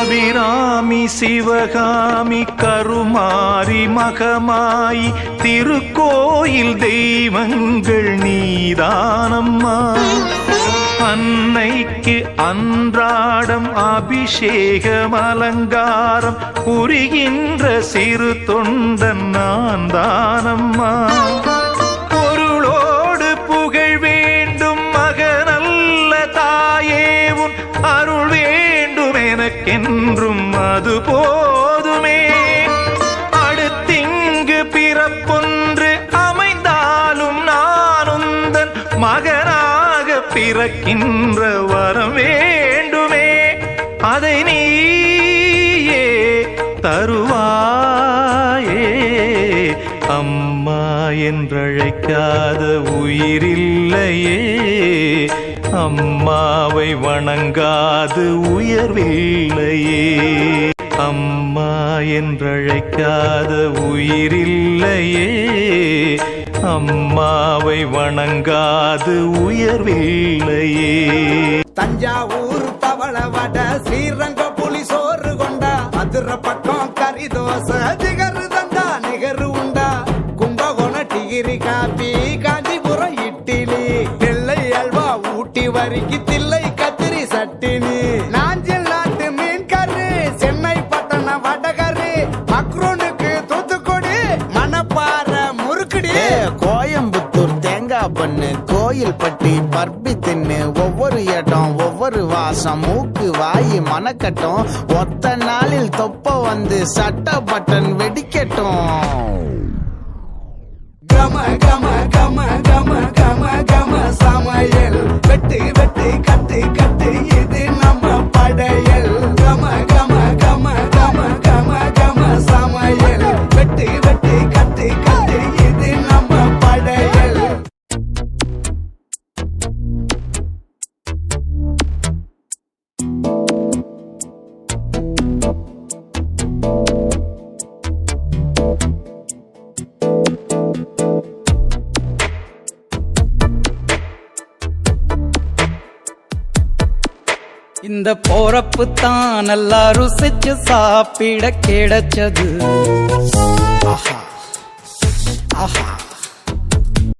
அபிராமி சிவகாமி கருமாரி மகமாயி திருக்கோயில் தெய்வங்கள் நீதானம்மா. அன்னைக்கு அன்றாடம் அபிஷேகம் அலங்காரம் புரிகின்ற சிறு தொண்டன் நான் தானம்மா. பொருளோடு புகழ் வேண்டும் மகனல்ல தாயே உன் அருள் வேண்டும் எனக்கென்றும் அது போதுமே. அடுத்திங்கு பிறப்பொன்று அமைந்தாலும் நான் உந்தன் மகனாக பிறக்கின்ற வரம் வேண்டுமே. அதை நீயே தருவாயே. அம்மா என்றழைக்காத உயிரில்லையே, அம்மாவை வணங்காது உயர்வில்லையே. அம்மா என்றழைக்காத உயிரில்லையே, அம்மாவை வணங்காது உயர்வில்லையே. தஞ்சாவூர் தவள வட, ஸ்ரீரங்க புலி சோறு கொண்டா, மதுரை பக்கம் கறி தோசை, ஜிகரு தந்தா நிகரு உண்டா, கும்பகோணம் டிகிரி காப்பி, காஞ்சிபுரம் இட்லி, நெல்லை அல்வா, ஊட்டி வரிக்கு தில்லை கத்திரி சட்டினி, நாஞ்சில் நாட்டு மீன் கறி, சென்னை பட்டணம் வடகரி, மக்ரூனுக்கு தூத்துக்குடி, மணப்பாற முறுக்குடி, கோயம்புத்தூர் தேங்காய் பண்ணு, கோயில் பட்டி பர்பி தின்னு, ஒவ்வொரு இடம் ஒவ்வொரு வாசம், மூக்கு வாயி மணக்கட்டும், ஒத்த நாளில் தொப்ப வந்து சட்ட பட்டன் வெடிக்கட்டும். கம கம கம கம கம கம சமையல், வெட்டு வெட்டு கட்டு கட்டு இது நம்ம படையல். கம கம கம கம கம கம சமையல், வெட்டு வெட்டு கட்டு கட்டு இது நம்ம படையல். இந்த போறப்பு தான் நல்லா ருசிச்சு சாப்பிட கிடைச்சது. ஆஹா ஆஹா.